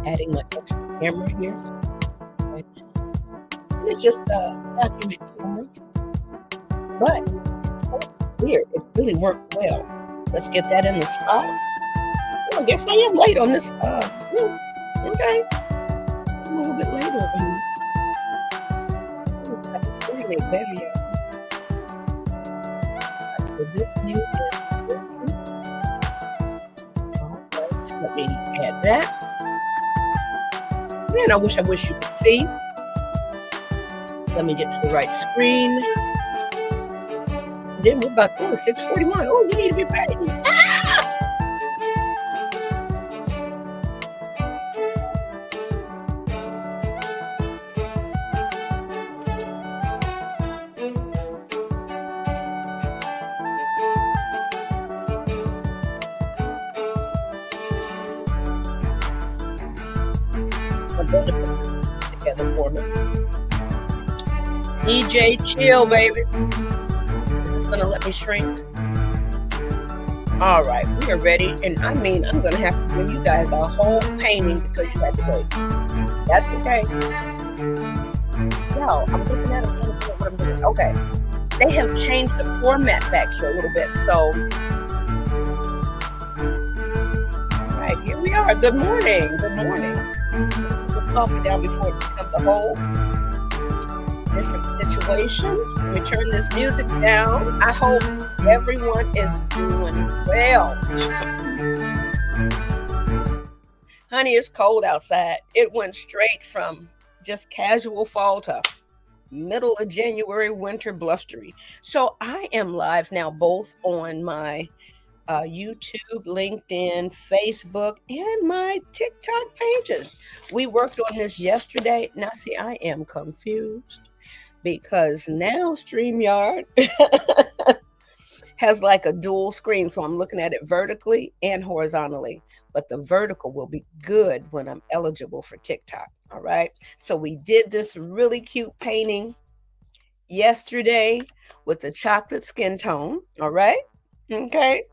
adding my extra camera here. Okay. It's just a document camera, but it's so clear. It really works well. Let's get that in the spot. Oh, I guess I am late on this. Okay, I'm a little bit later. Really very. So this view is working. All right, let me add that. Man, I wish you could see. Let me get to the right screen. Then we're about 6:41. Oh, we need to be painting. I'm going to put this together for me. DJ chill, baby. Is this gonna let me shrink? All right, we are ready. And I mean, I'm gonna have to give you guys a whole painting because you had to wait. That's okay. Yo, I'm looking at it, trying to figure out what I'm doing. Okay, they have changed the format back here a little bit. So, all right, here we are. Good morning. Good morning. Let's coffee down before it becomes a whole different situation. Let me turn this music down. I hope everyone is doing well. Honey, it's cold outside. It went straight from just casual fall to middle of January winter blustery. So I am live now both on my YouTube, LinkedIn, Facebook, and my TikTok pages. We worked on this yesterday. Now see, I am confused because now StreamYard has like a dual screen. So I'm looking at it vertically and horizontally, but the vertical will be good when I'm eligible for TikTok. All right. So we did this really cute painting yesterday with the chocolate skin tone. All right. Okay.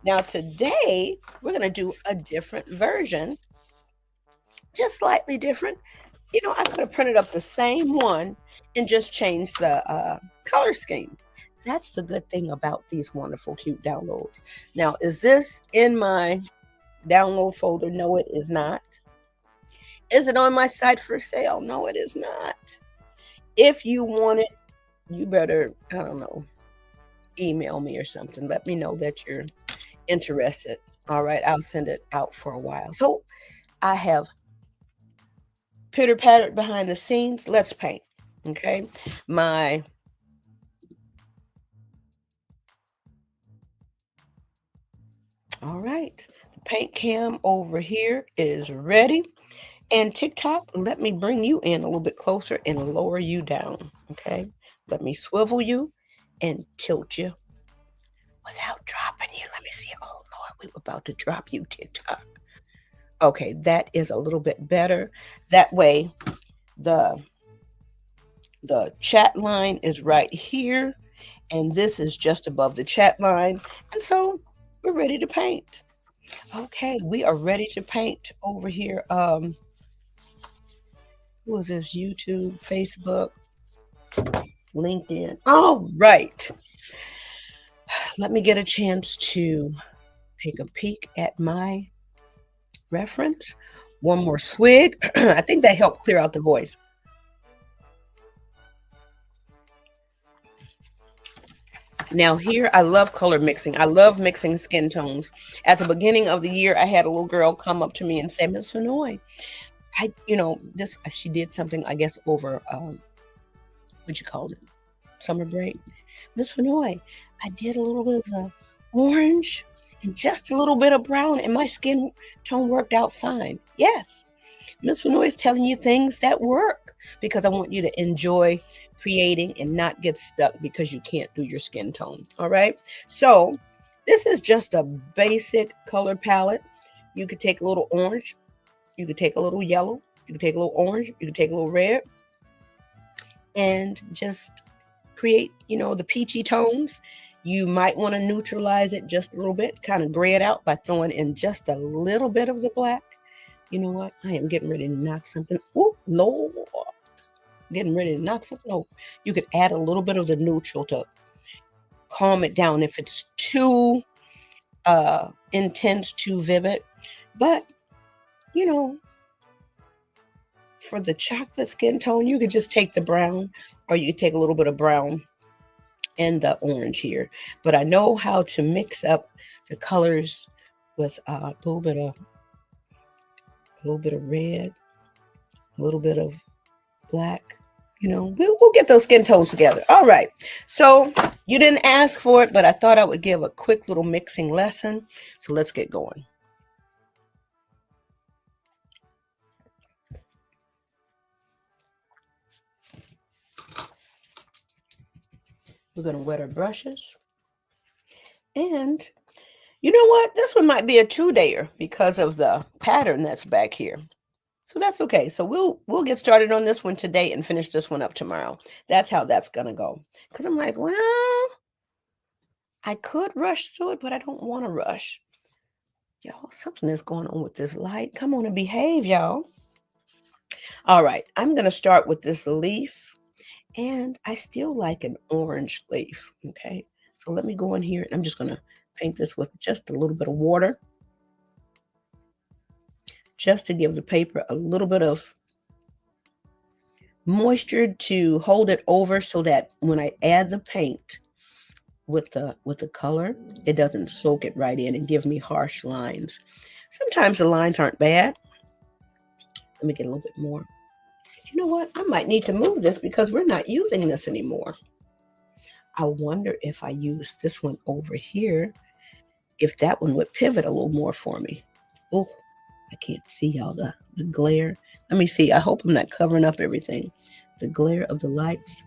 Now today we're going to do a different version, just slightly different. You know, I could have printed up the same one and just changed the color scheme. That's the good thing about these wonderful, cute downloads. Now, is this in my download folder? No, it is not. Is it on my site for sale? No, it is not. If you want it, you better, I don't know, email me or something. Let me know that you're interested. All right, I'll send it out for a while. So I have pitter-pattered behind the scenes. Let's paint. Okay, all right, the paint cam over here is ready. And TikTok, let me bring you in a little bit closer and lower you down. Okay, let me swivel you and tilt you without dropping you. Let me see. Oh Lord, we were about to drop you, TikTok. Okay, that is a little bit better. That way, the chat line is right here, and this is just above the chat line. And so we're ready to paint. Okay, we are ready to paint over here. Who is this? YouTube, Facebook, LinkedIn. All right. Let me get a chance to take a peek at my reference. One more swig. I think that helped clear out the voice. Now here, I love color mixing. I love mixing skin tones. At the beginning of the year, I had a little girl come up to me and say, Miss Fenoy, she did something, I guess, over, what you call it? Summer break. Miss Fenoy, I did a little bit of the orange and just a little bit of brown, and my skin tone worked out fine. Yes, Miss Fenoy is telling you things that work because I want you to enjoy creating and not get stuck because you can't do your skin tone. All right. So this is just a basic color palette. You could take a little orange. You could take a little yellow. You could take a little orange. You could take a little red and just create, the peachy tones. You might want to neutralize it just a little bit, kind of gray it out by throwing in just a little bit of the black. You know what? I am getting ready to knock something. Oh, Lord. Getting ready to knock something over. You could add a little bit of the neutral to calm it down if it's too intense, too vivid. But, you know, for the chocolate skin tone, you could just take the brown, or you could take a little bit of brown and the orange here. But I know how to mix up the colors with a little bit of red, a little bit of black. You know, we'll get those skin tones together. All right. So you didn't ask for it, but I thought I would give a quick little mixing lesson. So let's get going. We're going to wet our brushes. And you know what? This one might be a 2-dayer because of the pattern that's back here. So that's okay. So we'll get started on this one today and finish this one up tomorrow. That's how that's going to go. Because I'm like, well, I could rush through it, but I don't want to rush. Y'all, something is going on with this light. Come on and behave, y'all. All right, I'm going to start with this leaf. And I still like an orange leaf, okay? So let me go in here, and I'm just going to paint this with just a little bit of water, just to give the paper a little bit of moisture to hold it over so that when I add the paint with the color, it doesn't soak it right in and give me harsh lines. Sometimes the lines aren't bad. Let me get a little bit more. You know what? I might need to move this because we're not using this anymore. I wonder if I use this one over here, if that one would pivot a little more for me. Oh, I can't see y'all, the glare. Let me see. I hope I'm not covering up everything. The glare of the lights.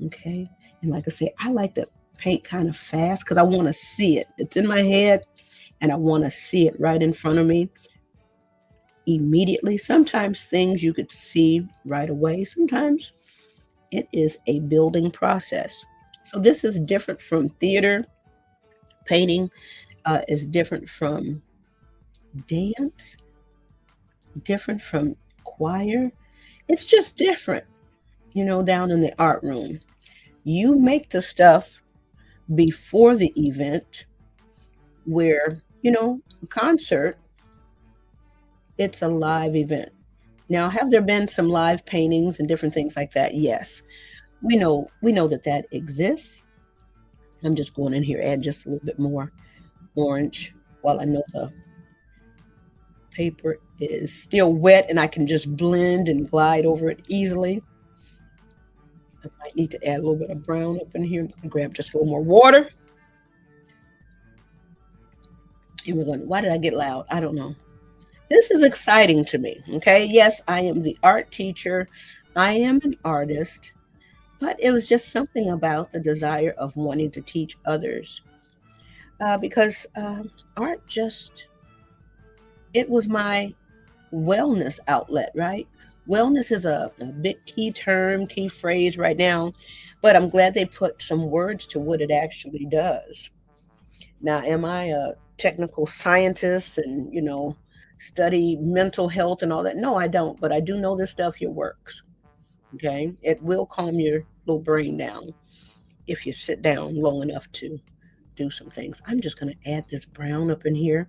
Okay. And like I said, I like to paint kind of fast because I want to see it. It's in my head and I want to see it right in front of me immediately. Sometimes things you could see right away. Sometimes it is a building process. So this is different from theater. Painting is different from dance, different from choir. It's just different, you know, down in the art room. You make the stuff before the event where, you know, a concert, it's a live event. Now, have there been some live paintings and different things like that? Yes. We know that exists. I'm just going in here, add just a little bit more orange while I know the paper is still wet and I can just blend and glide over it easily. I might need to add a little bit of brown up in here. Grab just a little more water. And we're going, why did I get loud? I don't know. This is exciting to me, okay? Yes, I am the art teacher. I am an artist, but it was just something about the desire of wanting to teach others because art just, it was my wellness outlet, right? Wellness is a big key term, key phrase right now, but I'm glad they put some words to what it actually does. Now, am I a technical scientist and, you know, study mental health and all that? No, I don't, but I do know this stuff here works. Okay. It will calm your little brain down if you sit down long enough to do some things. I'm just going to add this brown up in here.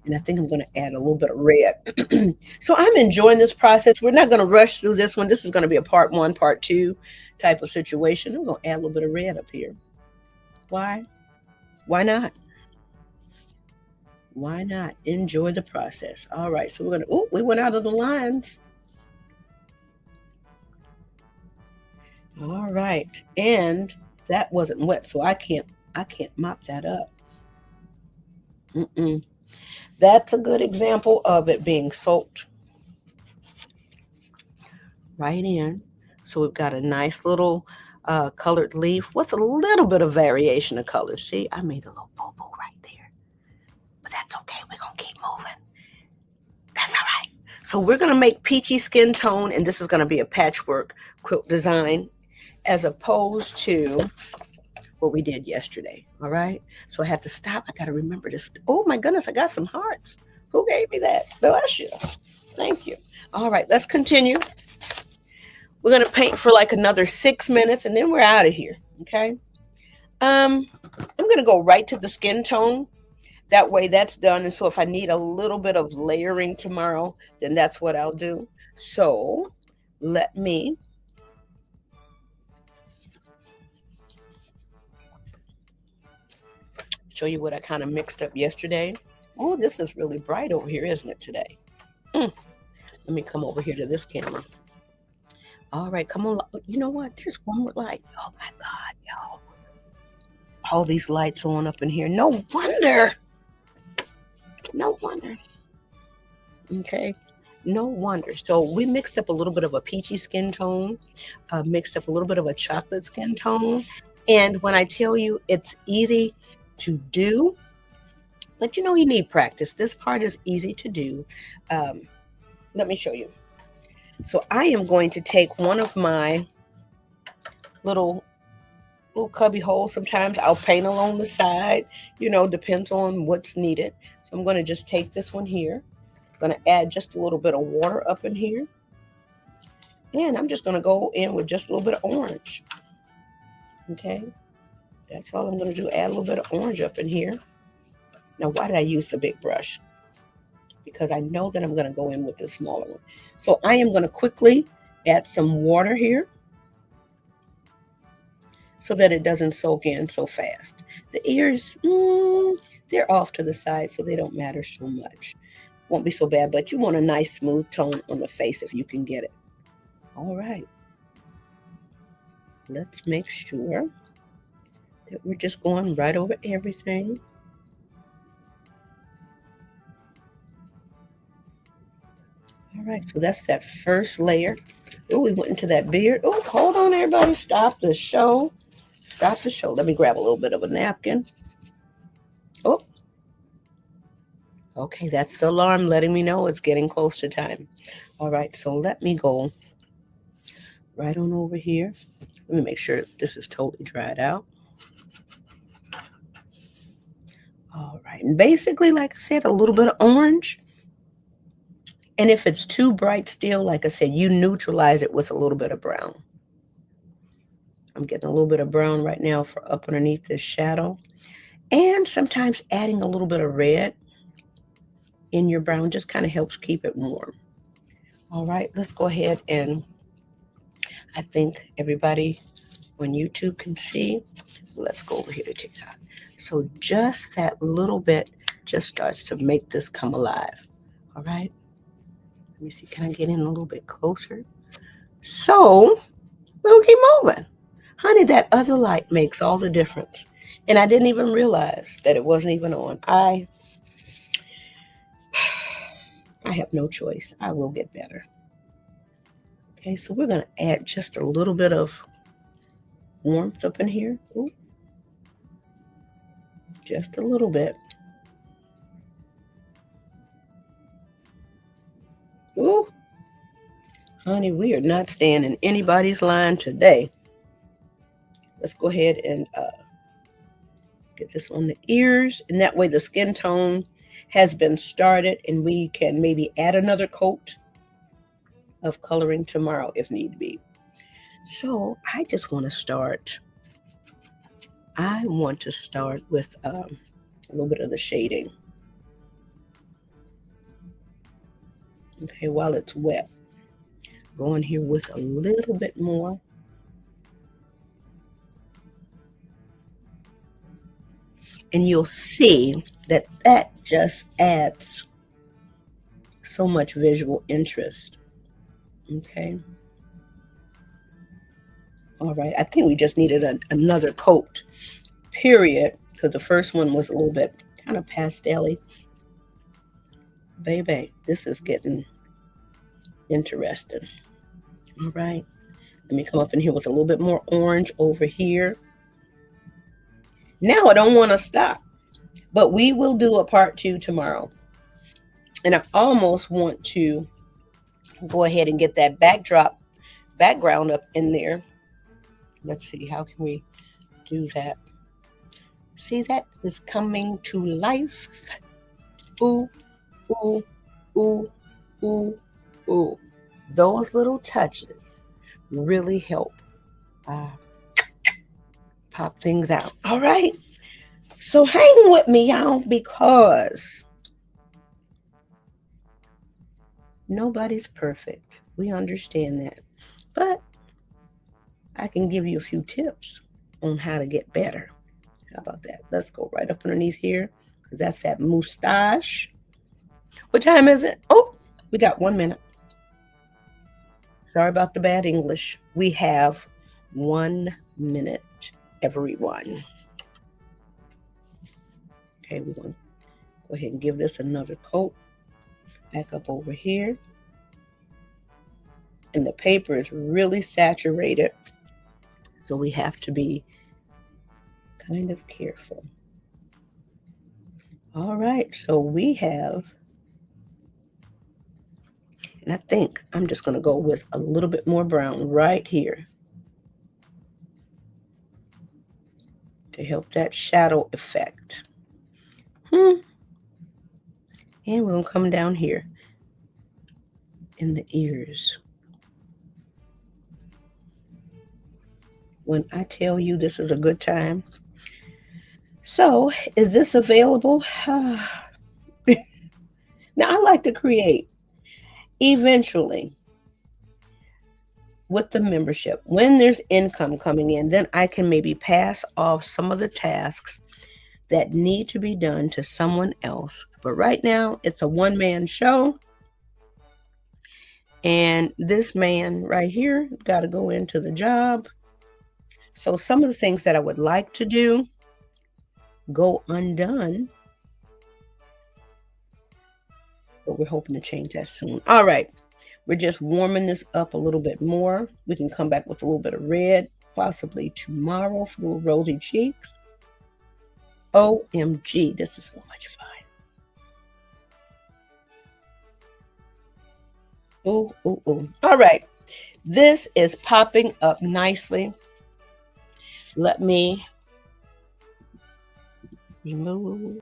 And I think I'm going to add a little bit of red. So I'm enjoying this process. We're not going to rush through this one. This is going to be a part 1, part 2 type of situation. I'm going to add a little bit of red up here. Why? Why not? Why not? Enjoy the process. All right. So we're going to, oh, we went out of the lines. All right. And that wasn't wet, so I can't mop that up. That's a good example of it being soaked right in. So we've got a nice little colored leaf with a little bit of variation of colors. See, I made a little boo-boo right there. But that's okay. We're going to keep moving. That's all right. So we're going to make peachy skin tone, and this is going to be a patchwork quilt design as opposed to what we did yesterday. All right. So I have to stop. I got to remember this. Oh my goodness, I got some hearts. Who gave me that? Bless you. Thank you. All right, let's continue. We're gonna paint for like another 6 minutes and then we're out of here. Okay. I'm gonna go right to the skin tone. That way that's done. And so if I need a little bit of layering tomorrow, then that's what I'll do. So let me show you what I kind of mixed up yesterday. Oh, this is really bright over here, isn't it, today? Let me come over here to this camera. All right, come on. You know what? There's one more light. Oh my God, y'all. All these lights on up in here. No wonder. No wonder. Okay. No wonder. So we mixed up a little bit of a peachy skin tone, mixed up a little bit of a chocolate skin tone. And when I tell you it's easy to do, but you know you need practice. This part is easy to do. Let me show you. So I am going to take one of my little cubby holes. Sometimes I'll paint along the side, you know, depends on what's needed. So I'm going to just take this one here. I'm going to add just a little bit of water up in here. And I'm just going to go in with just a little bit of orange. Okay. That's all I'm going to do. Add a little bit of orange up in here. Now, why did I use the big brush? Because I know that I'm going to go in with the smaller one. So I am going to quickly add some water here so that it doesn't soak in so fast. The ears, they're off to the side, so they don't matter so much. Won't be so bad, but you want a nice smooth tone on the face if you can get it. All right. Let's make sure that we're just going right over everything. All right, so that's that first layer. Oh, we went into that beard. Oh, hold on, everybody. Stop the show. Stop the show. Let me grab a little bit of a napkin. Oh, okay, that's the alarm letting me know it's getting close to time. All right, so let me go right on over here. Let me make sure this is totally dried out. All right, and basically, like I said, a little bit of orange. And if it's too bright still, like I said, you neutralize it with a little bit of brown. I'm getting a little bit of brown right now for up underneath this shadow. And sometimes adding a little bit of red in your brown just kind of helps keep it warm. All right, let's go ahead and I think everybody on YouTube can see. Let's go over here to TikTok. So just that little bit just starts to make this come alive. All right. Let me see. Can I get in a little bit closer? So we'll keep moving. Honey, that other light makes all the difference. And I didn't even realize that it wasn't even on. I have no choice. I will get better. Okay, so we're going to add just a little bit of warmth up in here. Ooh. Just a little bit. Ooh. Honey, we are not staying in anybody's line today. Let's go ahead and get this on the ears. And that way the skin tone has been started and we can maybe add another coat of coloring tomorrow if need be. So I just want to start. I want to start with a little bit of the shading. Okay, while it's wet. Go in here with a little bit more. And you'll see that that just adds so much visual interest. Okay. All right. I think we just needed another coat, period, because the first one was a little bit kind of pastel-y. Baby, this is getting interesting. All right. Let me come up in here with a little bit more orange over here. Now I don't want to stop, but we will do a part 2 tomorrow. And I almost want to go ahead and get that background up in there. Let's see, how can we do that? See, that is coming to life. Ooh, ooh, ooh, ooh, ooh. Those little touches really help uh, pop things out. All right. So hang with me, y'all, because nobody's perfect. We understand that. But I can give you a few tips on how to get better. How about that? Let's go right up underneath here because that's that moustache. What time is it? Oh, we got 1 minute. Sorry about the bad English. We have 1 minute, everyone. Okay, we're going to go ahead and give this another coat. Back up over here. And the paper is really saturated, so we have to be kind of careful. All right, so we have, and I think I'm just going to go with a little bit more brown right here to help that shadow effect. And we're going to come down here in the ears. When I tell you this is a good time. So, is this available? Now, I like to create eventually with the membership. When there's income coming in, then I can maybe pass off some of the tasks that need to be done to someone else. But right now, it's a one-man show. And this man right here got to go into the job. So some of the things that I would like to do go undone. But we're hoping to change that soon. All right. We're just warming this up a little bit more. We can come back with a little bit of red, possibly tomorrow for little rosy cheeks. OMG, this is so much fun. Ooh, ooh, ooh. All right. This is popping up nicely. Let me remove.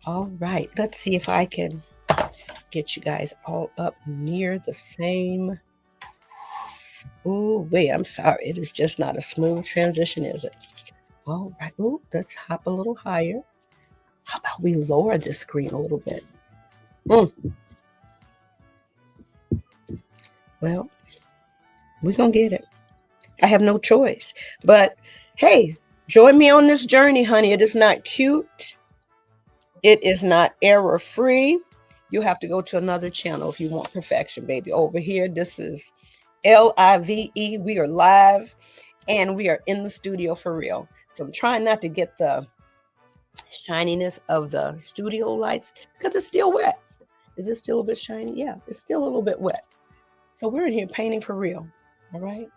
All right. Let's see if I can get you guys all up near the same. Oh, wait, I'm sorry. It is just not a smooth transition, is it? All right. Oh, let's hop a little higher. How about we lower the screen a little bit? Well, we're going to get it. I have no choice. But hey, join me on this journey, honey. It is not cute. It is not error-free. You have to go to another channel if you want perfection, baby. Over here, this is LIVE. We are live and we are in the studio for real. So I'm trying not to get the shininess of the studio lights because it's still wet. Is it still a bit shiny? Yeah, it's still a little bit wet. So we're in here painting for real. All right.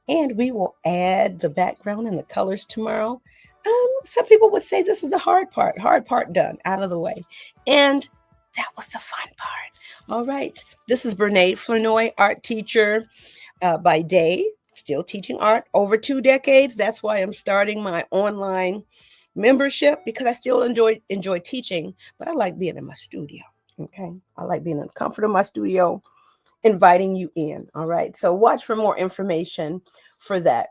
And we will add the background and the colors tomorrow. Some people would say this is the hard part done, out of the way. And that was the fun part. All right. This is Bernae Flournoy, art teacher by day, still teaching art over 2 decades. That's why I'm starting my online membership because I still enjoy teaching, but I like being in my studio. Okay. I like being in the comfort of my studio, inviting you in. All right. So watch for more information for that.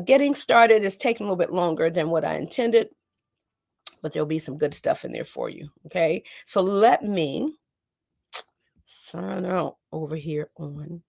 Getting started is taking a little bit longer than what I intended, but there'll be some good stuff in there for you. Okay. So let me sign out over here on